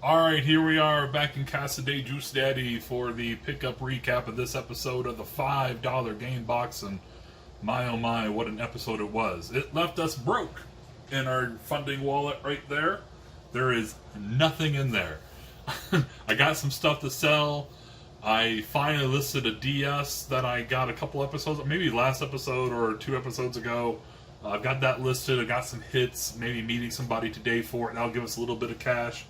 Alright, here we are back in Casa de Juice Daddy for the pickup recap of this episode of the $5 game box, and my oh my, what an episode it was. It left us broke in our funding wallet right there. There is nothing in there. I got some stuff to sell. I finally listed a DS that I got a couple episodes, maybe last episode or 2 episodes ago. I've got that listed. I got some hits, maybe meeting somebody today for it. That'll give us a little bit of cash.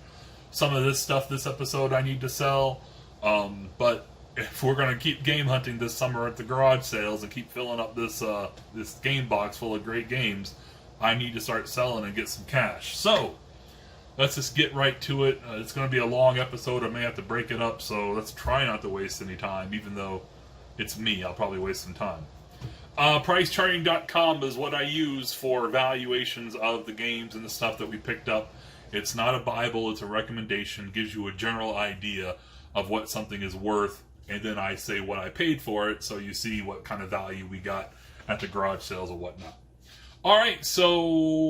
Some of this stuff this episode I need to sell, but if we're going to keep game hunting this summer at the garage sales and keep filling up this this game box full of great games, I need to start selling and get some cash. So let's just get right to it. It's going to be a long episode. I may have to break it up, so let's try not to waste any time. Even though it's me, I'll probably waste some time. PriceCharting.com is what I use for valuations of the games and the stuff that we picked up. It's not a Bible, it's a recommendation. Gives you a general idea of what something is worth, and then I say what I paid for it, so you see what kind of value we got at the garage sales or whatnot. Alright, so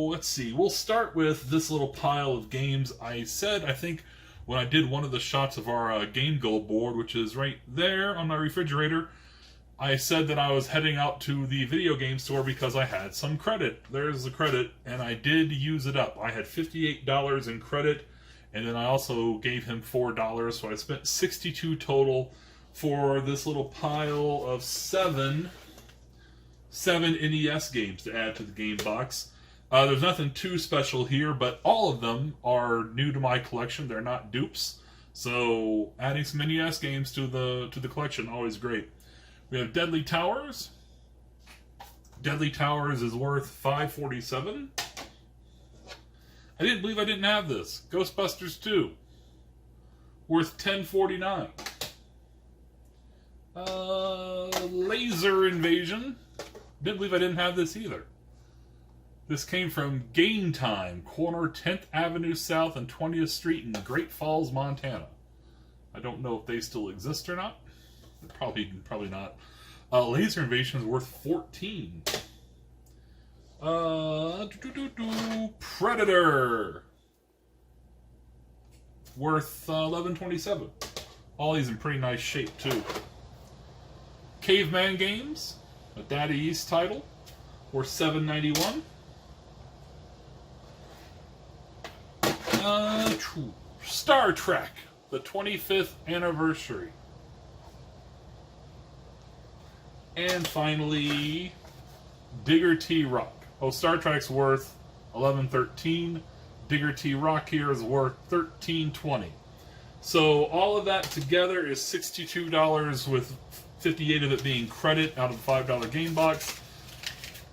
let's see. We'll start with this little pile of games. I think, when I did one of the shots of our Game Gold board, which is right there on my refrigerator, I said that I was heading out to the video game store because I had some credit. There's the credit, and I did use it up. I had $58 in credit, and then I also gave him $4, so I spent $62 total for this little pile of seven NES games to add to the game box. There's nothing too special here, but all of them are new to my collection. They're not dupes, so adding some NES games to the collection, always great. We have Deadly Towers. Deadly Towers is worth $5.47. I didn't believe I didn't have this. Ghostbusters 2. Worth $10.49. Laser Invasion. Didn't believe I didn't have this either. This came from Game Time, corner 10th Avenue South and 20th Street in Great Falls, Montana. I don't know if they still exist or not. Probably not. Laser Invasion is worth $14. Predator worth $11.27. All these in pretty nice shape too. Caveman Games, a Daddy East title, worth $7.91. Star Trek, the 25th anniversary. And finally, Digger T Rock. Oh, Star Trek's worth $11.13. Digger T Rock here is worth $13.20. So all of that together is $62, with $58 of it being credit out of the $5 game box.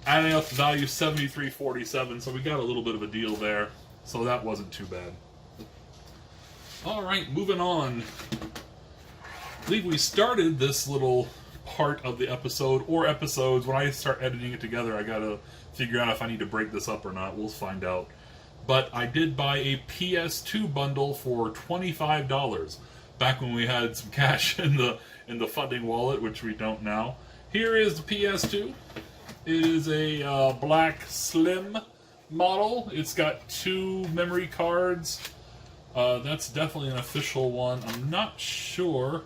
Adding up the value, $73.47. So we got a little bit of a deal there. So that wasn't too bad. All right, moving on. I believe we started this little part of the episode, or episodes. When I start editing it together, I gotta figure out if I need to break this up or not. We'll find out. But I did buy a PS2 bundle for $25 back when we had some cash in the funding wallet, which we don't now. Here is the PS2. It is a black slim model. It's got 2 memory cards. That's definitely an official one. I'm not sure.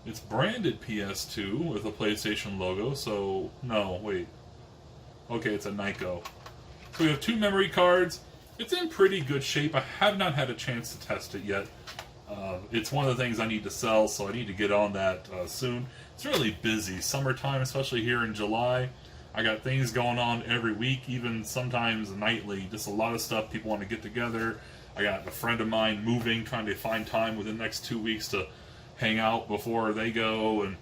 It's branded PS2 with a PlayStation logo, so no, wait. Okay, it's a Nyko. So we have 2 memory cards. It's in pretty good shape. I have not had a chance to test it yet. It's one of the things I need to sell, so I need to get on that soon. It's really busy. Summertime, especially here in July. I got things going on every week, even sometimes nightly. Just a lot of stuff. People want to get together. I got a friend of mine moving, trying to find time within the next 2 weeks to hang out before they go, and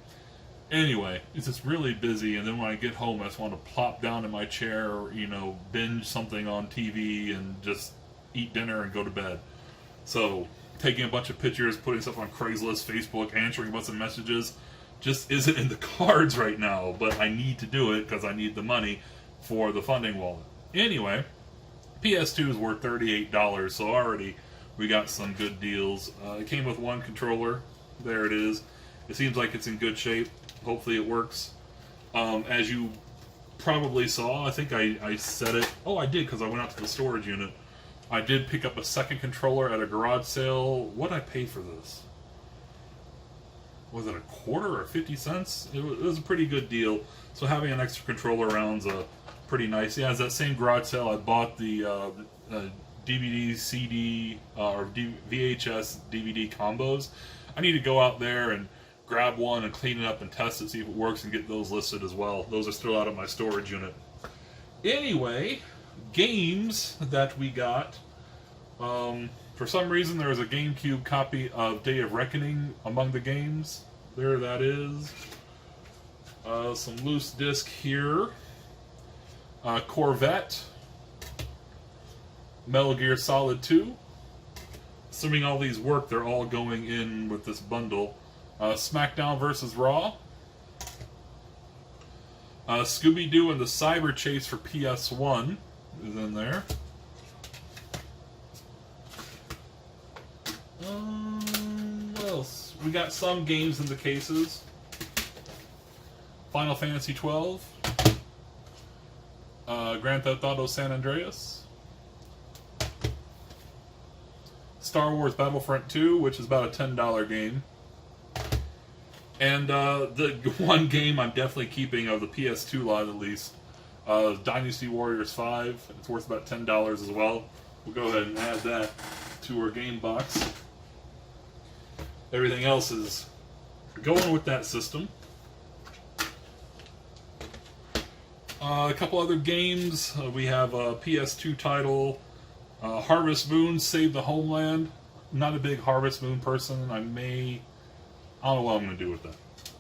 anyway, it's just really busy. And then when I get home, I just want to plop down in my chair, or, binge something on TV and just eat dinner and go to bed. So taking a bunch of pictures, putting stuff on Craigslist, Facebook, answering a bunch of messages just isn't in the cards right now, but I need to do it because I need the money for the funding wallet. Anyway, PS2 is worth $38, so already we got some good deals. It came with 1 controller. There it is. It seems like it's in good shape. Hopefully it works. As you probably saw, I think I set it. Oh, I did, because I went out to the storage unit I did pick up a second controller at a garage sale. What did I pay for this? Was it a quarter or 50 cents? It was a pretty good deal. So having an extra controller around's pretty nice. Yeah, it's that same garage sale I bought the DVD, CD, or VHS, DVD combos. I need to go out there and grab one and clean it up and test it, see if it works, and get those listed as well. Those are still out of my storage unit. Anyway, games that we got. For some reason, there was a GameCube copy of Day of Reckoning among the games. There that is. Some loose disc here. Corvette. Metal Gear Solid 2. Assuming all these work, they're all going in with this bundle. SmackDown vs. Raw. Scooby-Doo and the Cyber Chase for PS1 is in there. What else? We got some games in the cases. Final Fantasy 12. Grand Theft Auto San Andreas. Star Wars Battlefront 2, which is about a $10 game. And the one game I'm definitely keeping of the PS2 lot, at least, Dynasty Warriors 5. It's worth about $10 as well. We'll go ahead and add that to our game box. Everything else is going with that system. A couple other games. We have a PS2 title, Harvest Moon, Save the Homeland. I'm not a big Harvest Moon person. I don't know what I'm going to do with that.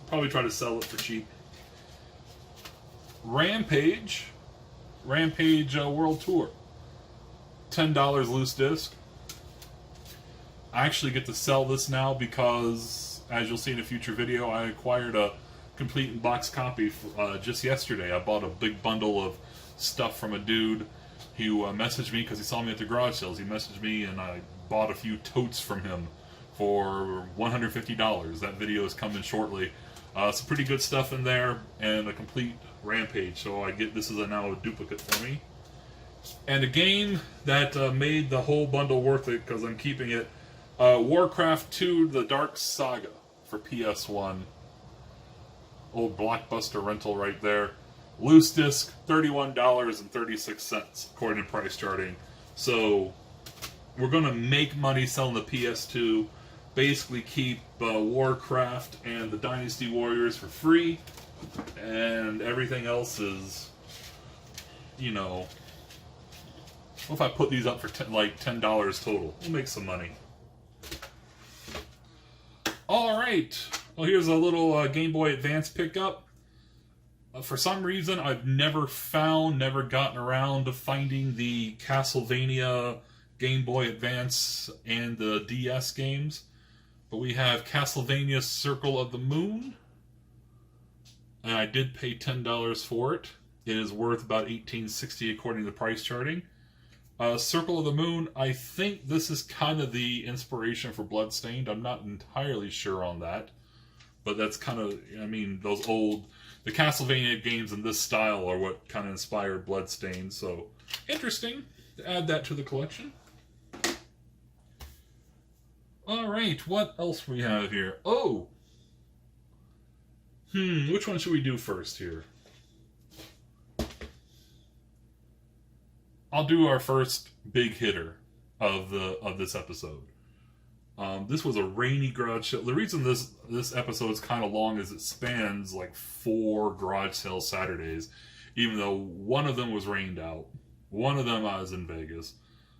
Probably try to sell it for cheap. Rampage World Tour. $10 loose disc. I actually get to sell this now because, as you'll see in a future video, I acquired a complete and box copy just yesterday. I bought a big bundle of stuff from a dude who messaged me because he saw me at the garage sales. He messaged me and I bought a few totes from him for $150. That video is coming shortly. Some pretty good stuff in there and a complete Rampage. So I get this is now a duplicate for me. And a game that made the whole bundle worth it because I'm keeping it. Warcraft 2: The Dark Saga for PS1. Old Blockbuster rental right there. Loose disc, $31.36 according to price charting. So we're going to make money selling the PS2. Basically keep Warcraft and the Dynasty Warriors for free. And everything else is, you know, what if I put these up for $10 total? We'll make some money. Alright, well here's a little Game Boy Advance pickup. For some reason I've never gotten around to finding the Castlevania Game Boy Advance and the DS games. But we have Castlevania Circle of the Moon. And I did pay $10 for it. It is worth about $18.60 according to the price charting. Circle of the Moon, I think this is kind of the inspiration for Bloodstained. I'm not entirely sure on that. But that's kind of, I mean, the Castlevania games in this style are what kind of inspired Bloodstained. So, interesting to add that to the collection. Alright, what else we have here? Oh! Which one should we do first here? I'll do our first big hitter of this episode. This was a rainy garage sale. The reason this episode is kind of long is it spans like 4 garage sale Saturdays, even though one of them was rained out. One of them I was in Vegas.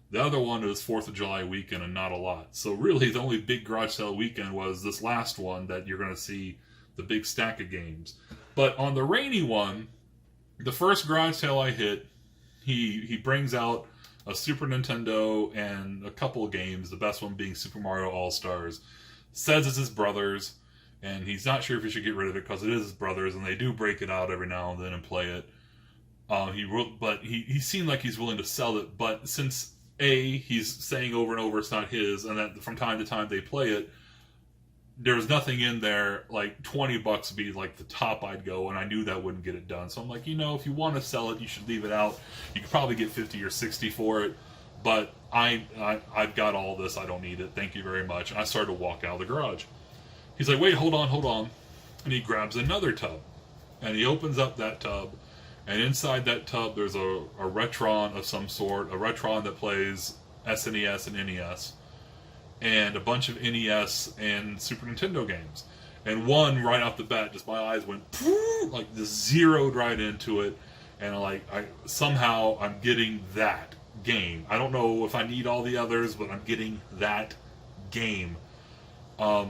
The other one is 4th of July weekend and not a lot. So really the only big garage sale weekend was this last one that you're going to see the big stack of games. But on the rainy one, the first garage sale I hit, he brings out a Super Nintendo and a couple of games, the best one being Super Mario All-Stars. Says it's his brother's, and he's not sure if he should get rid of it because it is his brother's, and they do break it out every now and then and play it. He seemed like he's willing to sell it, but since he's saying over and over it's not his, and that from time to time they play it, there's nothing in there. Like $20 would be like the top I'd go, and I knew that wouldn't get it done. So I'm like, if you want to sell it, you should leave it out. You could probably get 50 or 60 for it, but I've got all this. I don't need it. Thank you very much. And I started to walk out of the garage. He's like, wait, hold on. And he grabs another tub. And he opens up that tub. And inside that tub, there's a Retron of some sort. A Retron that plays SNES and NES. And a bunch of NES and Super Nintendo games. And one, right off the bat, just my eyes went, like, just zeroed right into it. And somehow I'm getting that game. I don't know if I need all the others, but I'm getting that game. I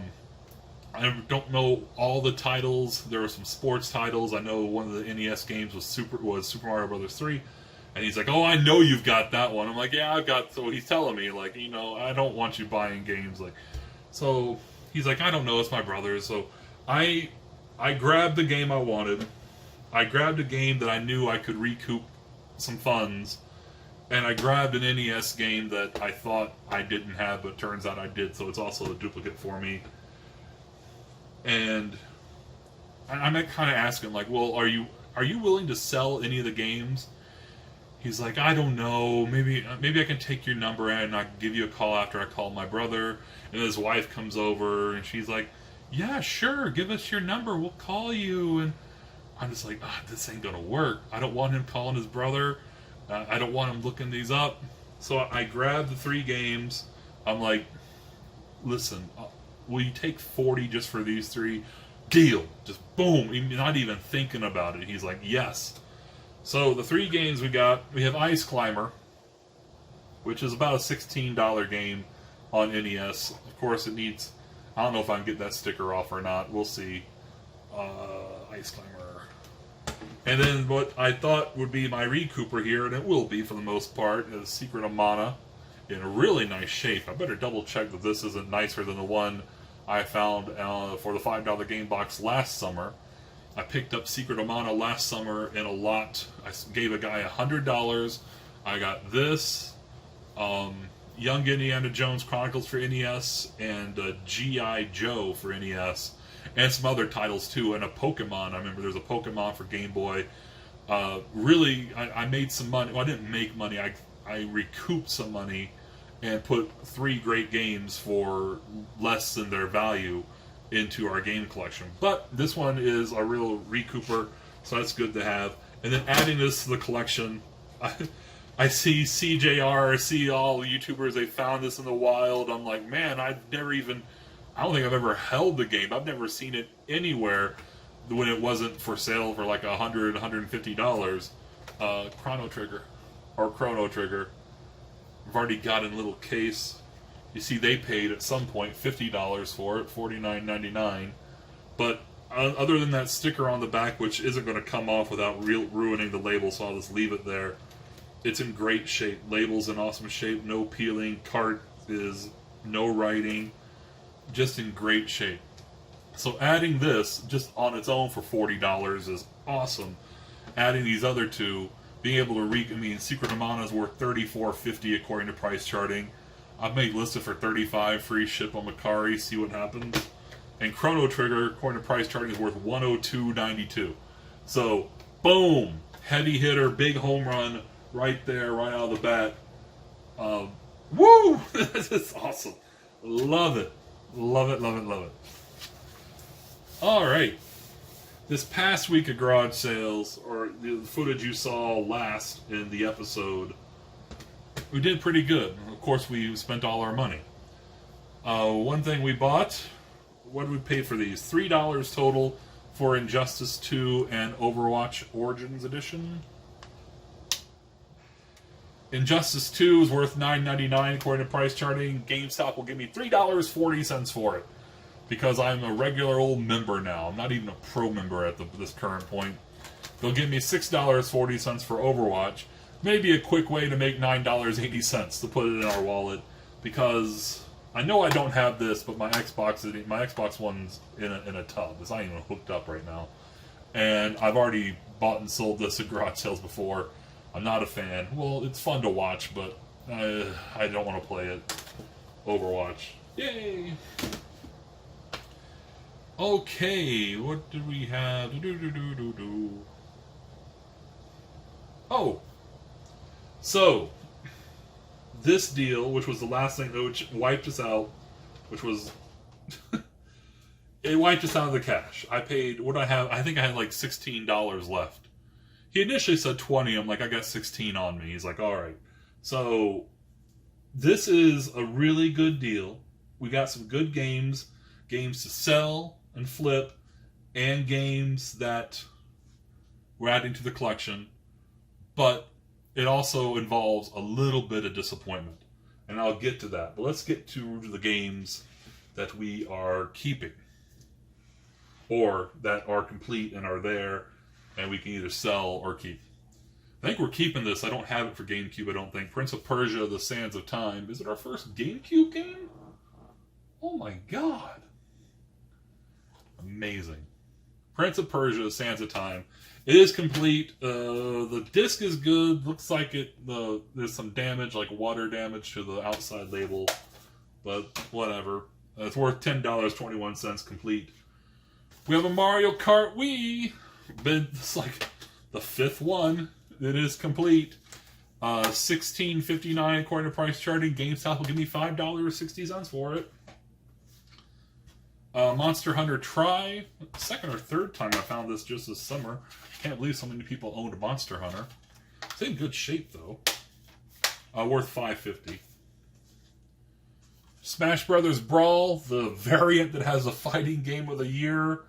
don't know all the titles. There were some sports titles. I know one of the NES games was Super Mario Brothers 3. And he's like, oh, I know you've got that one. I'm like, yeah, I've got... So he's telling me, like, I don't want you buying games. Like, so he's like, I don't know, it's my brother's. So I grabbed the game I wanted. I grabbed a game that I knew I could recoup some funds. And I grabbed an NES game that I thought I didn't have, but turns out I did. So it's also a duplicate for me. And I'm kind of asking, like, well, are you willing to sell any of the games? He's like, I don't know. Maybe I can take your number and I can give you a call after I call my brother. And his wife comes over and she's like, yeah, sure, give us your number. We'll call you. And I'm just like, this ain't gonna work. I don't want him calling his brother. I don't want him looking these up. So I grabbed the 3 games. I'm like, listen, will you take $40 just for these 3? Deal. Just boom. Not even thinking about it. He's like, yes. So the 3 games we have Ice Climber, which is about a $16 game on NES. Of course, it needs... I don't know if I can get that sticker off or not. We'll see. Ice Climber. And then what I thought would be my recouper here, and it will be for the most part, is Secret of Mana in a really nice shape. I better double check that this isn't nicer than the one I found for the $5 game box last summer. I picked up Secret of Mana last summer in a lot. I gave a guy $100. I got this, Young Indiana Jones Chronicles for NES, and G.I. Joe for NES, and some other titles too, and a Pokemon. I remember there's a Pokemon for Game Boy. Really, I made some money. Well, I didn't make money. I recouped some money and put 3 great games for less than their value into our game collection. But this one is a real recouper, so that's good to have. And then adding this to the collection, I see CJR, I see all the YouTubers, they found this in the wild. I'm like, man, I don't think I've ever held the game. I've never seen it anywhere when it wasn't for sale for like $100, $150. Chrono Trigger. I've already got in a little case. You see, they paid at some point $50 for it, $49.99. But other than that sticker on the back, which isn't going to come off without ruining the label, so I'll just leave it there. It's in great shape. Label's in awesome shape. No peeling. Cart is no writing. Just in great shape. So adding this just on its own for $40 is awesome. Adding these other 2, being able to Secret of Mana is worth $34.50 according to price charting. I've made listed for $35, free ship on Macari, see what happens. And Chrono Trigger, according to price charting, is worth $102.92. So, boom! Heavy hitter, big home run, right there, right out of the bat. Woo! This is awesome. Love it. Love it, love it, love it. Alright. This past week of garage sales, or the footage you saw last in the episode, we did pretty good. Of course, we spent all our money. One thing we bought, what did we pay for these? $3 total for Injustice 2 and Overwatch Origins Edition. Injustice 2 is worth $9.99 according to price charting. GameStop will give me $3.40 for it because I'm a regular old member now. I'm not even a pro member at this current point. They'll give me $6.40 for Overwatch. Maybe a quick way to make $9.80 to put it in our wallet, because I know I don't have this, but my Xbox One's in a tub. It's not even hooked up right now, and I've already bought and sold this at garage sales before. I'm not a fan. Well, it's fun to watch, but I don't want to play it. Overwatch. Yay! Okay, what did we have? Oh! So, this deal, which was the last thing which wiped us out, which was it wiped us out of the cash. I paid, what did I have? I think I had like $16 left. He initially said 20. I'm like, I got 16 on me. He's like, all right. So this is a really good deal. We got some good games to sell and flip, and games that we're adding to the collection. But it also involves a little bit of disappointment. And I'll get to that. But let's get to the games that we are keeping, or that are complete and are there, and we can either sell or keep. I think we're keeping this. I don't have it for GameCube, I don't think. Prince of Persia, The Sands of Time. Is it our first GameCube game? Oh my god. Amazing. Prince of Persia, The Sands of Time. It is complete. The disc is good. Looks like there's some damage, like water damage to the outside label. But whatever. It's worth $10.21 complete. We have a Mario Kart Wii. It's like the fifth one. It is complete. $16.59 according to price charting. GameStop will give me $5.60 for it. Monster Hunter Tri. Second or third time I found this just this summer. Can't believe so many people owned Monster Hunter. It's in good shape though. Worth $5.50. Smash Brothers Brawl, the variant that has a fighting game of the year.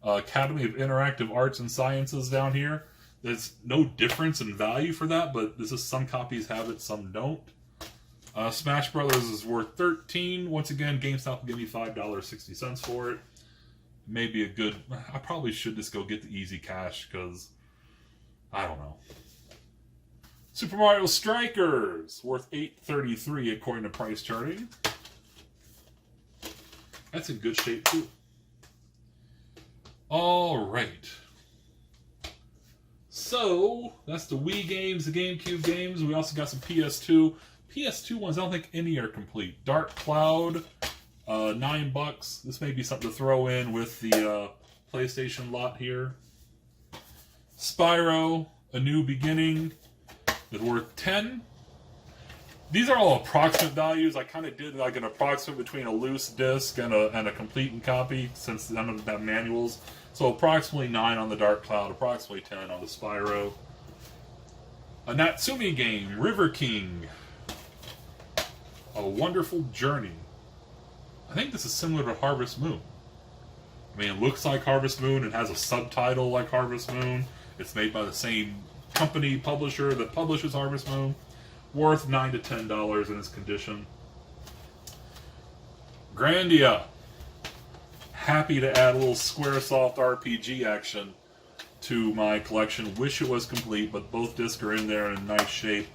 Academy of Interactive Arts and Sciences down here. There's no difference in value for that, but this is, some copies have it, some don't. Smash Brothers is worth $13. Once again, GameStop will give me $5.60 for it. Maybe a good... I probably should just go get the easy cash, because... I don't know. Super Mario Strikers, worth $8.33 according to price charting. That's in good shape, too. Alright. So, that's the Wii games, the GameCube games. We also got some PS2. PS2 ones, I don't think any are complete. Dark Cloud, $9. This may be something to throw in with the PlayStation lot here. Spyro, A New Beginning, is worth $10. These are all approximate values. I kind of did like an approximate between a loose disc and a complete copy, since none of them manuals. So approximately 9 on the Dark Cloud, approximately 10 on the Spyro. A Natsumi game, River King. A Wonderful Journey. I think this is similar to Harvest Moon. I mean, it looks like Harvest Moon. It has a subtitle like Harvest Moon. It's made by the same company, publisher that publishes Harvest Moon. Worth $9 to $10 in its condition. Grandia. Happy to add a little Squaresoft RPG action to my collection. Wish it was complete, but both discs are in there in nice shape.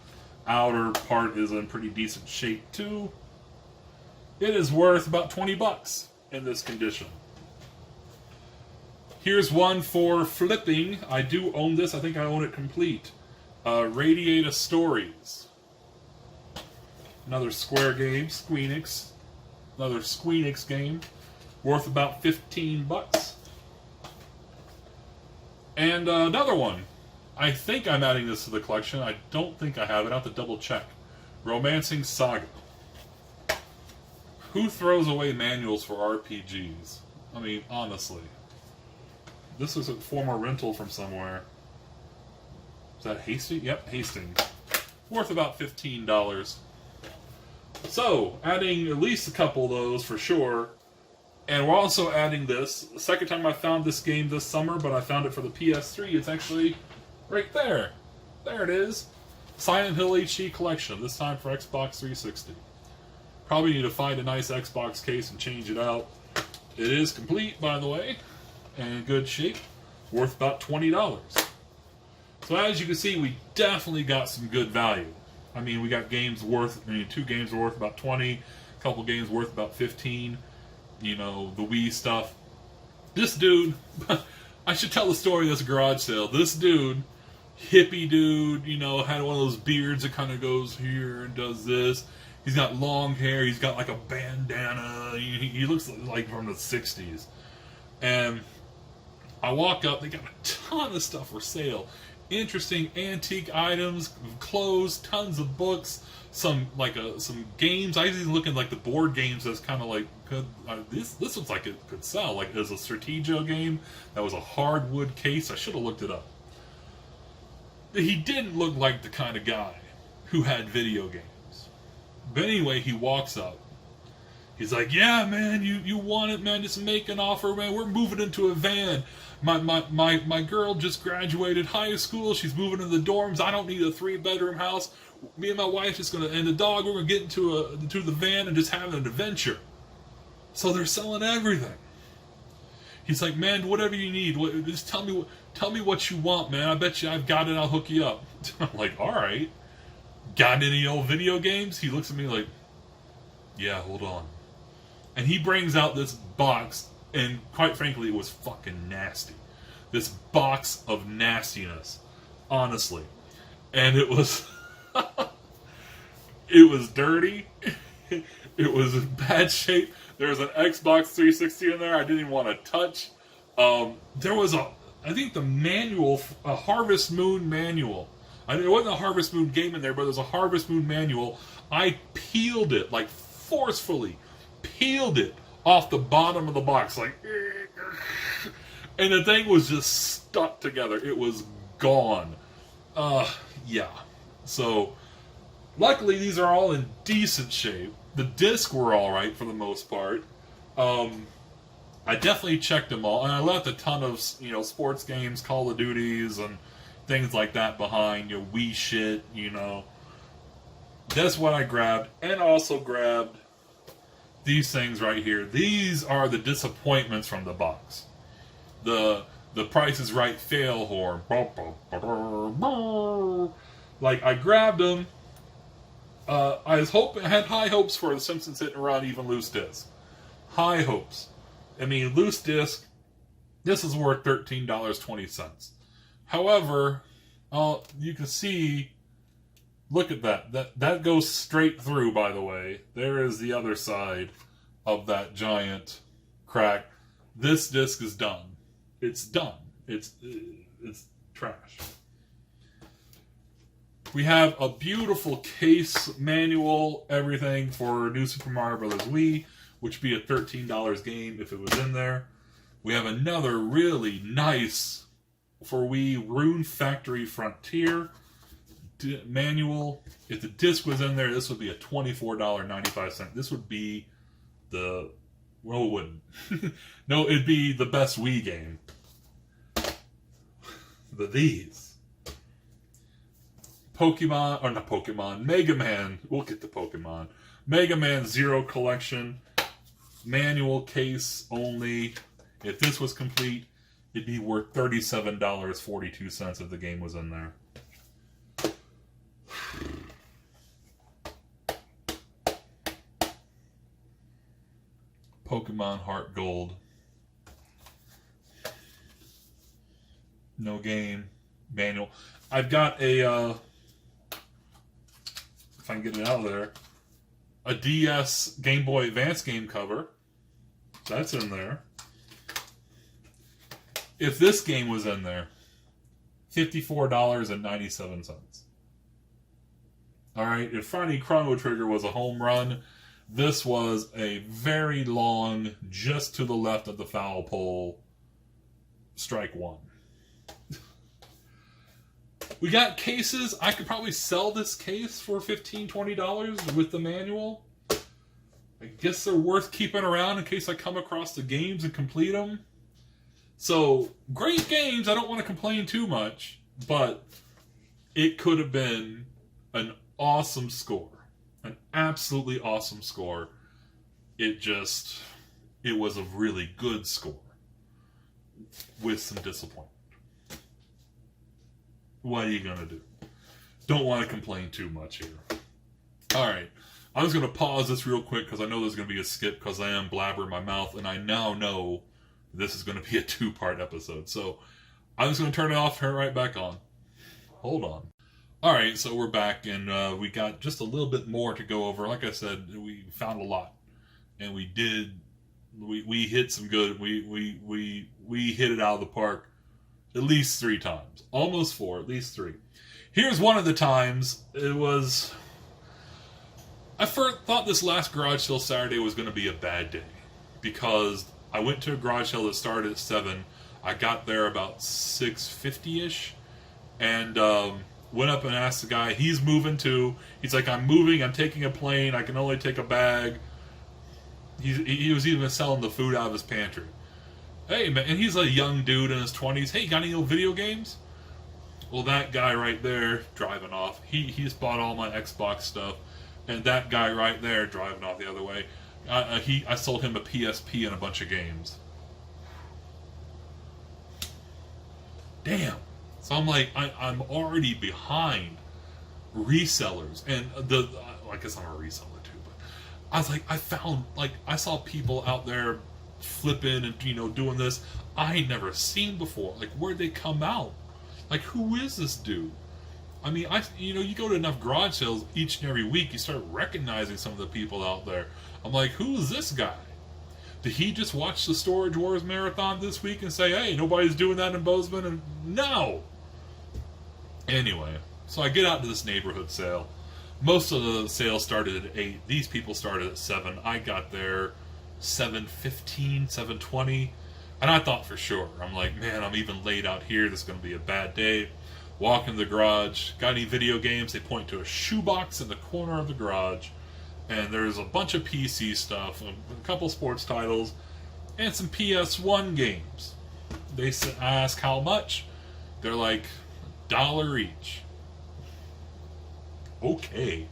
Outer part is in pretty decent shape too. It is worth about $20 in this condition. Here's one for flipping. I do own this. I think I own it complete. Radiata Stories. Another Square game, Squeenix. Another Squeenix game. Worth about $15. And another one. I think I'm adding this to the collection. I don't think I have it. I have to double check. Romancing Saga. Who throws away manuals for RPGs? I mean, honestly. This was a former rental from somewhere. Is that Hastings? Yep, Hastings. Worth about $15. So, adding at least a couple of those for sure. And we're also adding this. The second time I found this game this summer, but I found it for the PS3. It's actually right there. There it is. Silent Hill HD Collection, this time for Xbox 360. Probably need to find a nice Xbox case and change it out. It is complete, by the way, and in good shape. Worth about $20. So as you can see, we definitely got some good value. I mean, we got games worth, two games are worth about 20, a couple games worth about 15. You know, the Wii stuff. This dude, I should tell the story of this garage sale. This dude, hippie dude, you know, had one of those beards that kind of goes here and does this. He's got long hair. He's got like a bandana. He looks like from the 60s. And I walk up. They got a ton of stuff for sale. interesting antique items, clothes, tons of books, some games. I was even looking like the board games as kind of like this looks like it could sell. Like there's a Strategio game that was a hardwood case. I should have looked it up. He didn't look like the kind of guy who had video games. But anyway, he walks up. He's like, yeah, man, you want it, man, just make an offer, man. We're moving into a van. My girl just graduated high school. She's moving into the dorms. I don't need a 3-bedroom house. Me and my wife just gonna, and the dog, we're gonna get into the van and just have an adventure. So they're selling everything. He's like, man, whatever you need, just tell me what you want, man. I bet you I've got it. I'll hook you up. I'm like, all right. Got any old video games? He looks at me like, yeah, hold on. And he brings out this box, and quite frankly, it was fucking nasty. This box of nastiness, honestly. And it was, it was dirty. It was in bad shape. There was an Xbox 360 in there I didn't even want to touch. There was I think the manual, a Harvest Moon manual. There wasn't a Harvest Moon game in there, but there's a Harvest Moon manual. I peeled it, like forcefully peeled it off the bottom of the box, like, and the thing was just stuck together. It was gone. Yeah. So, luckily these are all in decent shape. The discs were all right for the most part. I definitely checked them all, and I left a ton of sports games, Call of Duties, and things like that behind. Wii shit. That's what I grabbed, and also grabbed these things right here. These are the disappointments from the box. The Price is Right fail horn. Like, I grabbed them. I had high hopes for the Simpsons Hit and Run, even loose disc. High hopes. I mean, loose disc, this is worth $13.20. However, you can see, look at that. That goes straight through, by the way. There is the other side of that giant crack. This disc is done. It's done. It's trash. We have a beautiful case, manual, everything for New Super Mario Bros. Wii, which would be a $13 game if it was in there. We have another really nice, for Wii, Rune Factory Frontier manual. If the disc was in there, this would be a $24.95. This would be it wouldn't. No, it'd be the best Wii game. These. Mega Man. We'll get to Pokemon. Mega Man Zero Collection. Manual case only. If this was complete, it'd be worth $37.42 if the game was in there. Pokemon Heart Gold. No game. Manual. I've got a, if I can get it out of there, a DS Game Boy Advance game cover. That's in there. If this game was in there, $54.97. Alright, if Funny Chrono Trigger was a home run, this was a very long, just to the left of the foul pole, strike one. We got cases. I could probably sell this case for $15, $20 with the manual. I guess they're worth keeping around in case I come across the games and complete them. So, great games. I don't want to complain too much, but it could have been an awesome score. An absolutely awesome score. It was a really good score with some disappointment. What are you going to do? Don't want to complain too much here. Alright. I'm just going to pause this real quick because I know there's going to be a skip because I am blabbering my mouth and I now know this is going to be a 2-part episode. So I'm just going to turn it off, turn it right back on. Hold on. Alright, so we're back and we got just a little bit more to go over. Like I said, we found a lot. And we hit some good, we hit it out of the park. At least 3 times. Almost 4, at least 3. Here's one of the times. It was... I first thought this last garage sale Saturday was going to be a bad day. Because I went to a garage sale that started at 7. I got there about 6:50-ish. And went up and asked the guy. He's moving too. He's like, I'm moving. I'm taking a plane. I can only take a bag. He was even selling the food out of his pantry. Hey, man. And he's a young dude in his 20s. Hey, got any old video games? Well, that guy right there, driving off, he's bought all my Xbox stuff. And that guy right there, driving off the other way, I sold him a PSP and a bunch of games. Damn. So I'm like, I'm already behind resellers. And I guess I'm a reseller too, but I was like, I saw people out there flipping and, doing this I ain't never seen before. Like, where'd they come out? Like, who is this dude? I mean, you go to enough garage sales each and every week, you start recognizing some of the people out there. I'm like, who is this guy? Did he just watch the Storage Wars marathon this week and say, hey, nobody's doing that in Bozeman? And no! Anyway, so I get out to this neighborhood sale. Most of the sales started at 8. These people started at 7. I got there 7:15, 7:20. And I thought for sure. I'm like, man, I'm even late out here. This is going to be a bad day. Walk in the garage. Got any video games? They point to a shoebox in the corner of the garage. And there's a bunch of PC stuff, a couple sports titles, and some PS1 games. I ask how much. They're like, $1 each. Okay.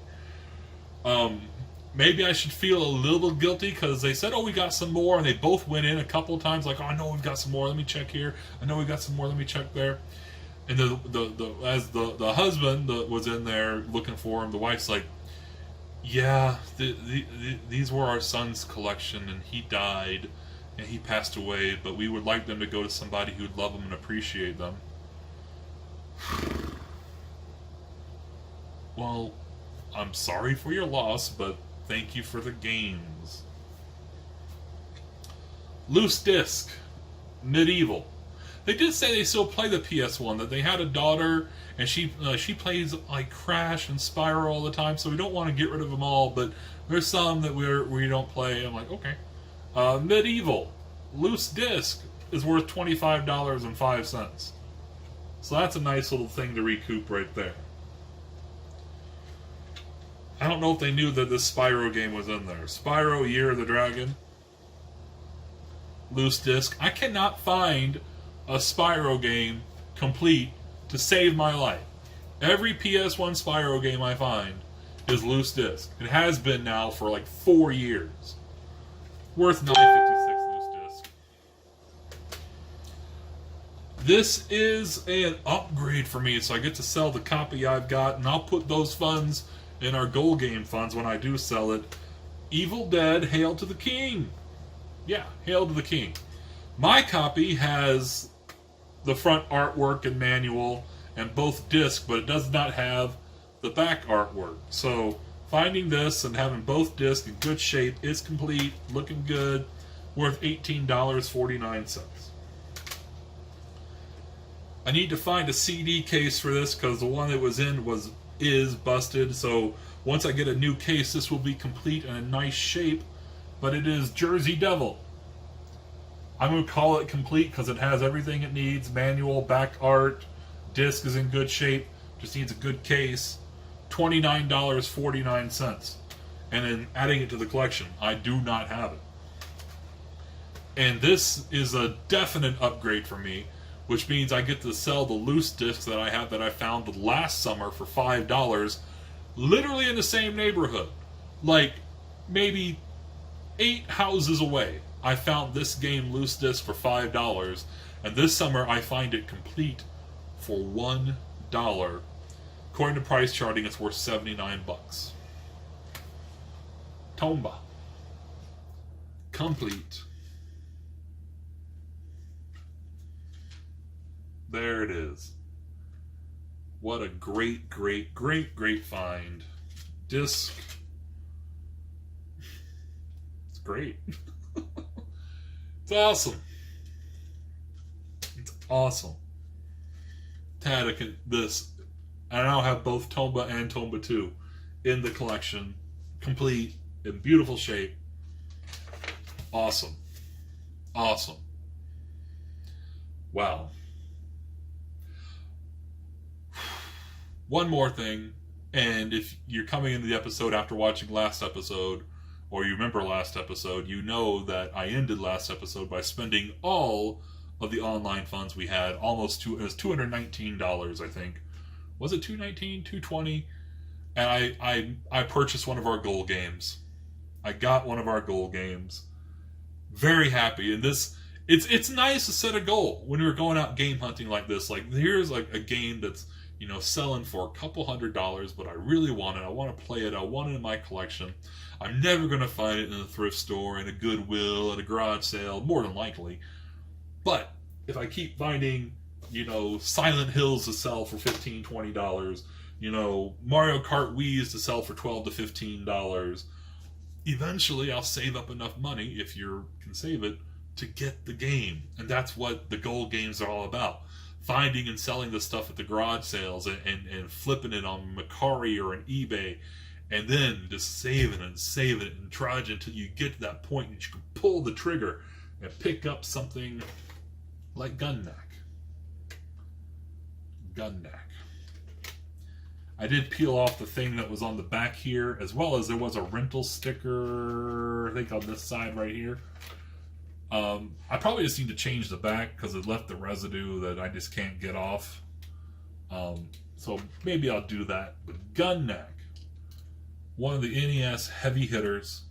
Maybe I should feel a little guilty because they said, oh, we got some more, and they both went in a couple of times like, oh, I know we've got some more, let me check here. I know we got some more, let me check there. And as the husband that was in there looking for him, the wife's like, yeah, these were our son's collection, and he died, and he passed away, but we would like them to go to somebody who'd love them and appreciate them. Well, I'm sorry for your loss, but thank you for the games. Loose Disc, Medieval. They did say they still play the PS1, that they had a daughter, and she plays like Crash and Spyro all the time, so we don't want to get rid of them all, but there's some that we don't play. I'm like, okay. Medieval, Loose Disc, is worth $25.05. So that's a nice little thing to recoup right there. I don't know if they knew that this Spyro game was in there. Spyro, Year of the Dragon. Loose Disc. I cannot find a Spyro game complete to save my life. Every PS1 Spyro game I find is Loose Disc. It has been now for like 4 years. Worth $9.56 Loose Disc. This is an upgrade for me, so I get to sell the copy I've got, and I'll put those funds in our gold game funds when I do sell it. Evil Dead, Hail to the King. Yeah, Hail to the King. My copy has the front artwork and manual and both discs, but it does not have the back artwork. So finding this and having both discs in good shape is complete, looking good, worth $18.49. I need to find a CD case for this because the one that was in is busted. So once I get a new case, this will be complete and in nice shape. But it is Jersey Devil. I'm going to call it complete because it has everything it needs. Manual, back art, disc is in good shape. Just needs a good case. $29.49. And then adding it to the collection. I do not have it. And this is a definite upgrade for me, which means I get to sell the loose discs that I have that I found last summer for $5, literally in the same neighborhood. Like, maybe 8 houses away. I found this game Loose Disc for $5, and this summer I find it complete for $1. According to price charting, it's worth $79. Tomba. Complete. There it is. What a great, great, great, great find. Disc. It's great. It's awesome. It's awesome. to add this. I now have both Tomba and Tomba 2 in the collection, complete, in beautiful shape. Awesome. Awesome. Wow. One more thing, and if you're coming into the episode after watching last episode, or you remember last episode, you know that I ended last episode by spending all of the online funds we had, it was $219, I think. Was it $219, $220? And I purchased one of our goal games. I got one of our goal games. Very happy. And it's nice to set a goal when you're going out game hunting like this. Like, here's like a game that's, selling for a couple $100, but I really want it. I want to play it. I want it in my collection. I'm never going to find it in a thrift store, in a Goodwill, at a garage sale, more than likely. But if I keep finding, Silent Hills to sell for $15, $20, Mario Kart Wii's to sell for $12 to $15, eventually I'll save up enough money, if you can save it, to get the game. And that's what the goal games are all about. Finding and selling the stuff at the garage sales and flipping it on Mercari or on eBay, and then just saving it and trudge until you get to that point that you can pull the trigger and pick up something like Gunneck. I did peel off the thing that was on the back here, as well as there was a rental sticker, I think on this side right here. I probably just need to change the back because it left the residue that I just can't get off. So maybe I'll do that. But Gunneck, one of the NES heavy hitters,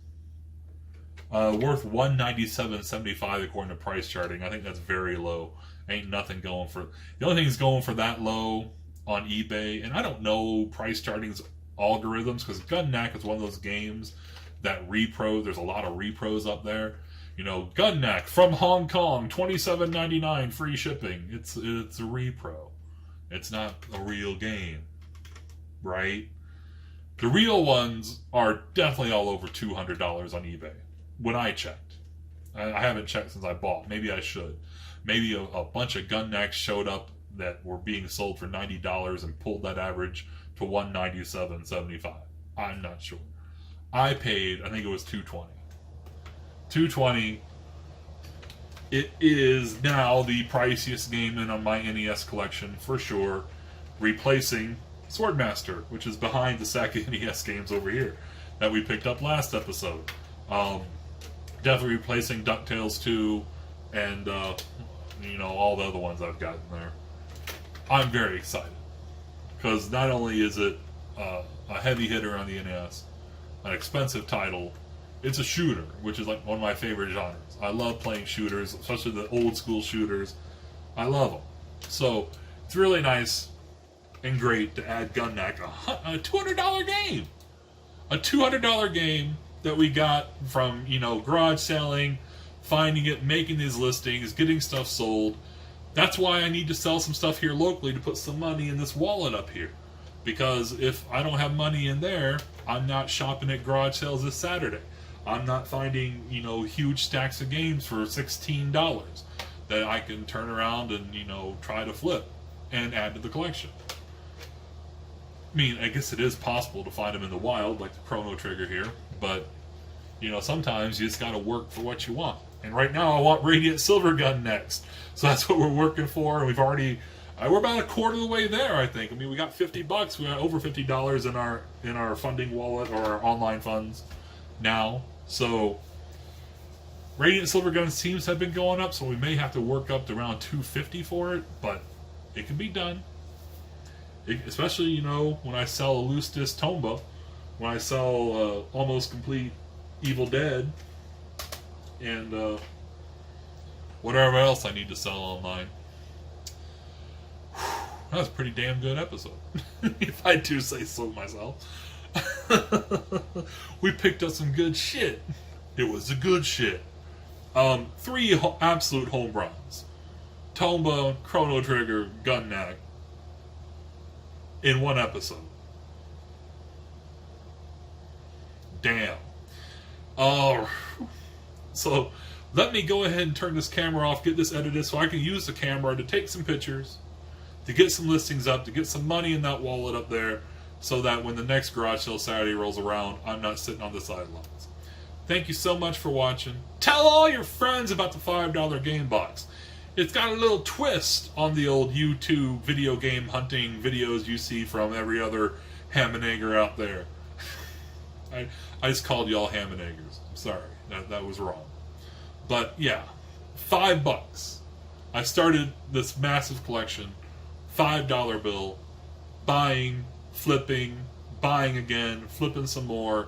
worth $197.75 according to price charting. I think that's very low. Ain't nothing going for. The only thing that's going for that low on eBay, and I don't know price charting's algorithms, because Gunneck is one of those games that repro. There's a lot of repros up there. Gunneck from Hong Kong, $27.99 free shipping. It's a repro. It's not a real game, right? The real ones are definitely all over $200 on eBay. When I checked, I haven't checked since I bought. Maybe I should. Maybe a bunch of Gunnecks showed up that were being sold for $90 and pulled that average to $197.75. I'm not sure. I paid, I think it was $220. $220. It is now the priciest game in my NES collection for sure, replacing Swordmaster, which is behind the stack of NES games over here that we picked up last episode. Definitely replacing DuckTales 2 and all the other ones I've got in there. I'm very excited because not only is it a heavy hitter on the NES, an expensive title, it's a shooter, which is like one of my favorite genres. I love playing shooters, especially the old school shooters. I love them. So it's really nice and great to add Gunneck, a $200 game. A $200 game that we got from, garage selling, finding it, making these listings, getting stuff sold. That's why I need to sell some stuff here locally to put some money in this wallet up here. Because if I don't have money in there, I'm not shopping at garage sales this Saturday. I'm not finding, huge stacks of games for $16 that I can turn around and, try to flip and add to the collection. I mean, I guess it is possible to find them in the wild, like the Chrono Trigger here, but, sometimes you just gotta work for what you want. And right now I want Radiant Silver Gun next. So that's what we're working for, and we're about a quarter of the way there, I think. I mean, we got $50, we got over $50 in our funding wallet, or our online funds now. So Radiant Silver Gun seems to have been going up, so we may have to work up to around $250 for it, but it can be done. Especially, when I sell a loose disc Tomba, when I sell almost complete Evil Dead, and whatever else I need to sell online. That was a pretty damn good episode, if I do say so myself. We picked up some good shit. It was a good shit. 3 absolute home runs. Tomba, Chrono Trigger, Gunneck, in one episode. Damn. So let me go ahead and turn this camera off, get this edited so I can use the camera to take some pictures, to get some listings up, to get some money in that wallet up there, so that when the next garage sale Saturday rolls around, I'm not sitting on the sidelines. Thank you so much for watching. Tell all your friends about the $5 game box. It's got a little twist on the old YouTube video game hunting videos you see from every other ham and egger out there. I just called y'all ham and eggers. I'm sorry. That was wrong. But yeah, $5. I started this massive collection, $5 bill, buying, flipping, buying again, flipping some more,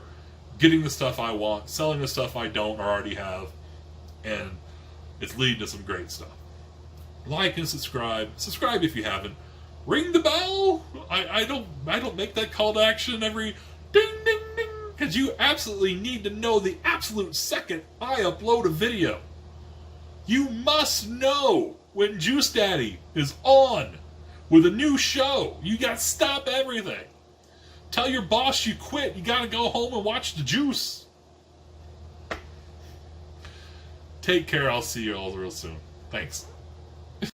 getting the stuff I want, selling the stuff I don't or already have, and it's leading to some great stuff. Like and subscribe. Subscribe if you haven't. Ring the bell. I don't make that call to action every ding ding ding, because you absolutely need to know the absolute second I upload a video. You must know when Juice Daddy is on with a new show. You got to stop everything. Tell your boss you quit. You got to go home and watch the Juice. Take care. I'll see you all real soon. Thanks.